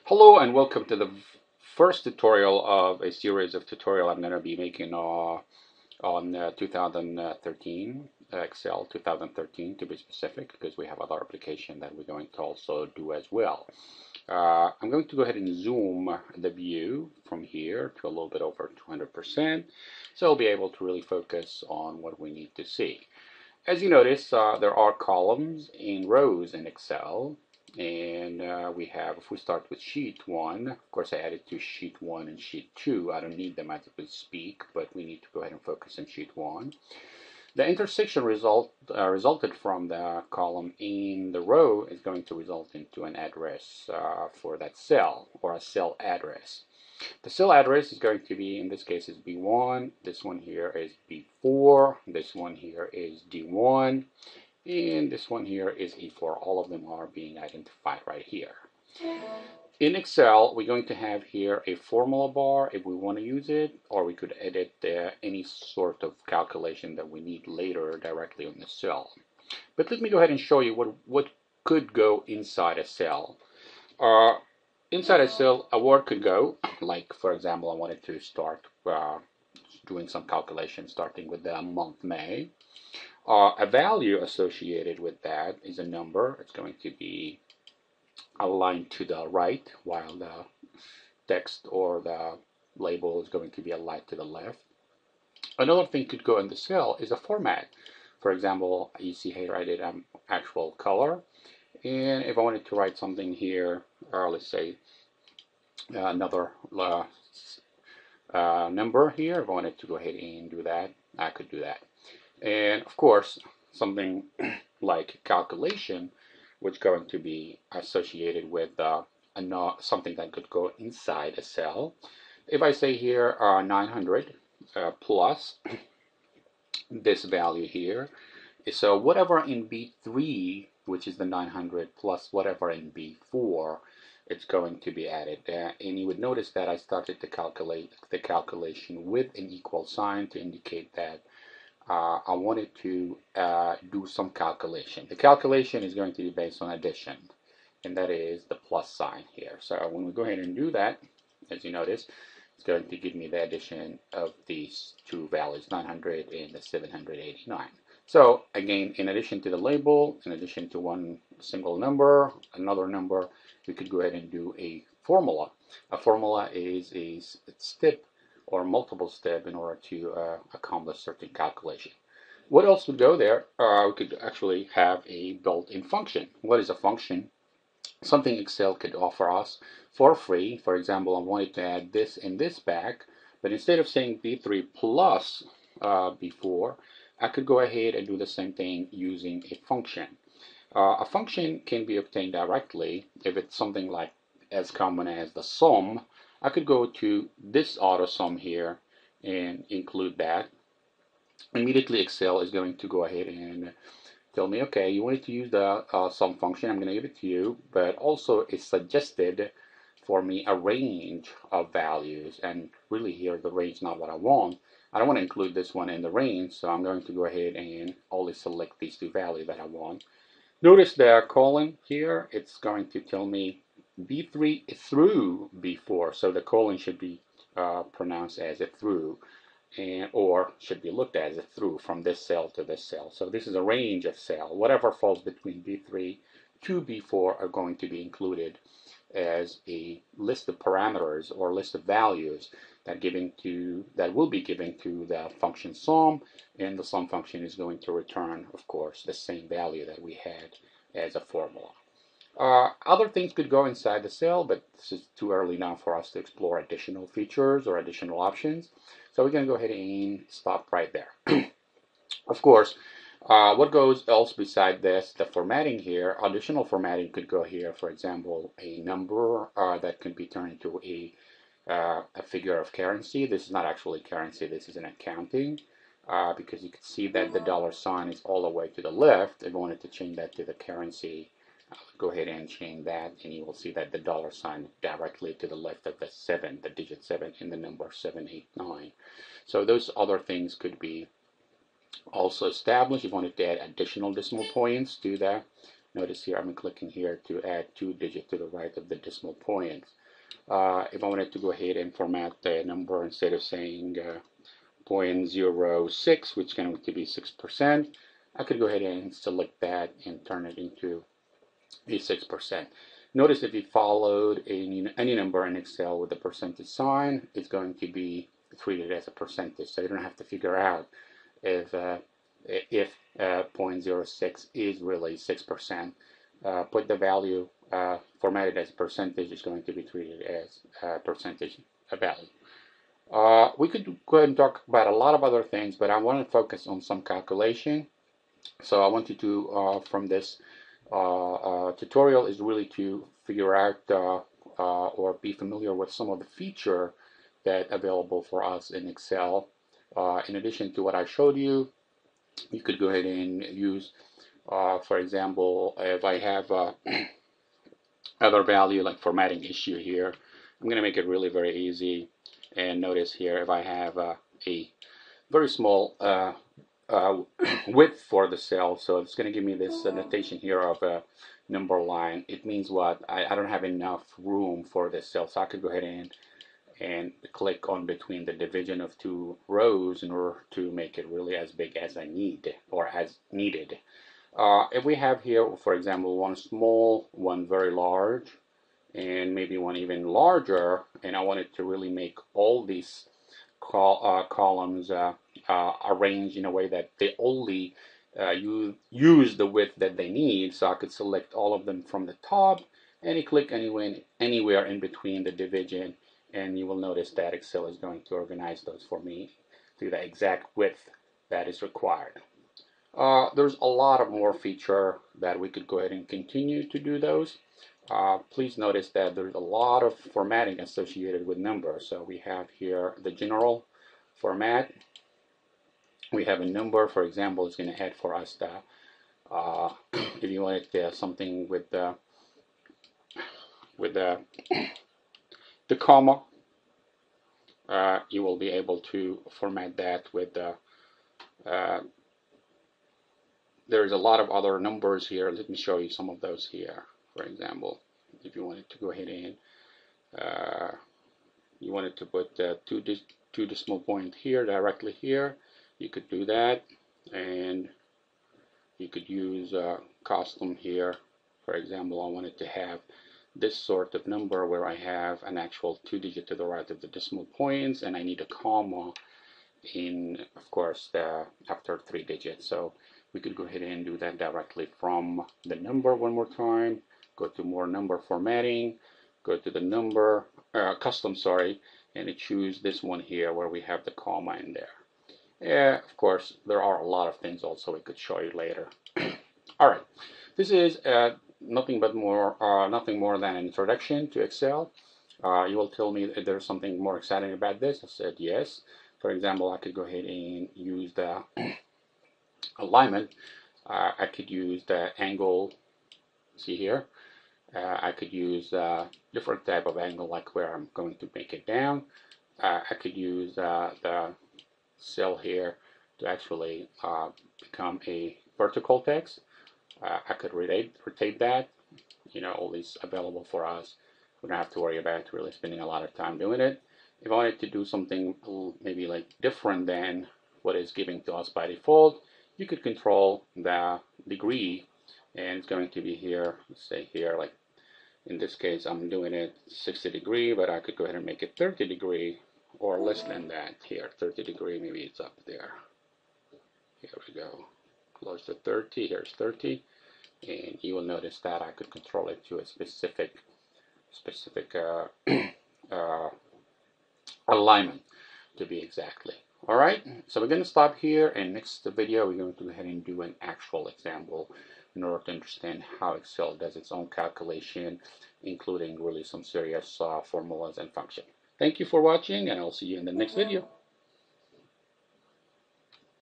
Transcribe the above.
Hello and welcome to the first tutorial of a series of tutorial I'm going to be making on 2013, Excel 2013 to be specific, because we have other application that we're going to also do as well. I'm going to go ahead and zoom the view from here to a little bit over 200%, so I'll be able to really focus on what we need to see. As you notice, there are columns and rows in Excel, and we have, if we start with sheet 1, of course I added to sheet 1 and sheet 2. I don't need them as we speak, but we need to go ahead and focus on sheet 1. The intersection resulted from the column in the row is going to result into an address for that cell, or a cell address. The cell address is going to be, in this case, is B1. This one here is B4. This one here is D1. And this one here is E4. All of them are being identified right here. In Excel, we're going to have here a formula bar if we want to use it, or we could edit any sort of calculation that we need later directly on the cell. But let me go ahead and show you what could go inside a cell. Inside a cell, a word could go, like for example, I wanted to start doing some calculations starting with the month May. A value associated with that is a number. It's going to be aligned to the right, while the text or the label is going to be aligned to the left. Another thing could go in the cell is a format. For example, you see here I did actual color. And if I wanted to write something here, let's say another number here, if I wanted to go ahead and do that, I could do that. And of course, something like calculation, which is going to be associated with something that could go inside a cell. If I say here 900 plus this value here, so whatever in B3, which is the 900, plus whatever in B4, it's going to be added. And you would notice that I started to calculate the calculation with an equal sign to indicate that I wanted to do some calculation. The calculation is going to be based on addition, and that is the plus sign here. So when we go ahead and do that, as you notice, it's going to give me the addition of these two values, 900 and the 789. So again, in addition to the label, in addition to one single number, another number, we could go ahead and do a formula. A formula is a step or multiple step in order to accomplish certain calculation. What else would go there? We could actually have a built-in function. What is a function? Something Excel could offer us for free. For example, I wanted to add this and this back, but instead of saying B3 plus B4, I could go ahead and do the same thing using a function. A function can be obtained directly if it's something like as common as the sum. I could go to this auto sum here and include that. Immediately Excel is going to go ahead and tell me, okay, you wanted to use the sum function, I'm going to give it to you, but also it's suggested for me a range of values, and really here the range is not what I want. I don't want to include this one in the range, so I'm going to go ahead and only select these two values that I want. Notice the colon here, it's going to tell me B3 through B4, so the colon should be pronounced as a through, or should be looked at as a through from this cell to this cell. So this is a range of cell. Whatever falls between B3 to B4 are going to be included as a list of parameters or list of values that will be given to the function sum, and the sum function is going to return, of course, the same value that we had as a formula. Other things could go inside the cell, but this is too early now for us to explore additional features or additional options. So we're going to go ahead and stop right there. Of course, what goes else beside this, the formatting here, additional formatting could go here, for example, a number that can be turned into a figure of currency. This is not actually currency, this is an accounting, because you can see that the dollar sign is all the way to the left. If I wanted to change that to the currency, go ahead and change that, and you will see that the dollar sign directly to the left of the 7, the digit 7 in the number 789. So those other things could be also established. If you wanted to add additional decimal points to the Notice here I'm clicking here to add 2 digits to the right of the decimal point. If I wanted to go ahead and format the number instead of saying 0.06, which is going to be 6%, I could go ahead and select that and turn it into a 6%. Notice if you followed any number in Excel with a percentage sign, it's going to be treated as a percentage, so you don't have to figure out if 0.06 is really 6%. Put the value formatted as a percentage is going to be treated as a percentage value. We could go ahead and talk about a lot of other things, but I want to focus on some calculation. So I want you to, from this tutorial, is really to figure out or be familiar with some of the feature that available for us in Excel. In addition to what I showed you, you could go ahead and use, for example, if I have other value like formatting issue here, I'm going to make it really very easy. And notice here, if I have a very small width for the cell, so it's going to give me this notation here of a number line. It means what? I don't have enough room for this cell, so I could go ahead and click on between the division of two rows in order to make it really as big as I need or as needed. If we have here, for example, one small, one very large, and maybe one even larger, and I wanted to really make all these columns arranged in a way that they only use the width that they need, so I could select all of them from the top and click anywhere in between the division, and you will notice that Excel is going to organize those for me to the exact width that is required. There's a lot of more feature that we could go ahead and continue to do those. Please notice that there's a lot of formatting associated with numbers. So we have here the general format. We have a number, for example, it's going to add for us the if you wanted something with the comma, you will be able to format that with the there's a lot of other numbers here. Let me show you some of those here. For example, if you wanted to go ahead and you wanted to put two decimal point here directly here, you could do that, and you could use custom here. For example, I wanted to have this sort of number where I have an actual 2 digit to the right of the decimal points, and I need a comma in, of course, after 3 digits. So we could go ahead and do that directly from the number. One more time, go to more number formatting, go to the number custom, sorry, and choose this one here where we have the comma in there. Of course, there are a lot of things also we could show you later. All right, this is nothing more than an introduction to Excel. You will tell me if there's something more exciting about this. I said yes. For example, I could go ahead and use the alignment. I could use the angle, see here. I could use different type of angle, like where I'm going to make it down. I could use the cell here to actually become a vertical text. I could rotate that. You know, all these available for us. We don't have to worry about really spending a lot of time doing it. If I wanted to do something maybe like different than what is given to us by default, you could control the degree, and it's going to be here. Let's say here, like in this case, I'm doing it 60 degree, but I could go ahead and make it 30 degree or less than that. Here, 30 degree, maybe it's up there. Here we go, close to 30. Here's 30, and you will notice that I could control it to a specific alignment, to be exactly. All right, so we're going to stop here, and next video we're going to go ahead and do an actual example in order to understand how Excel does its own calculation, including really some serious formulas and functions. Thank you for watching, and I'll see you in the next video.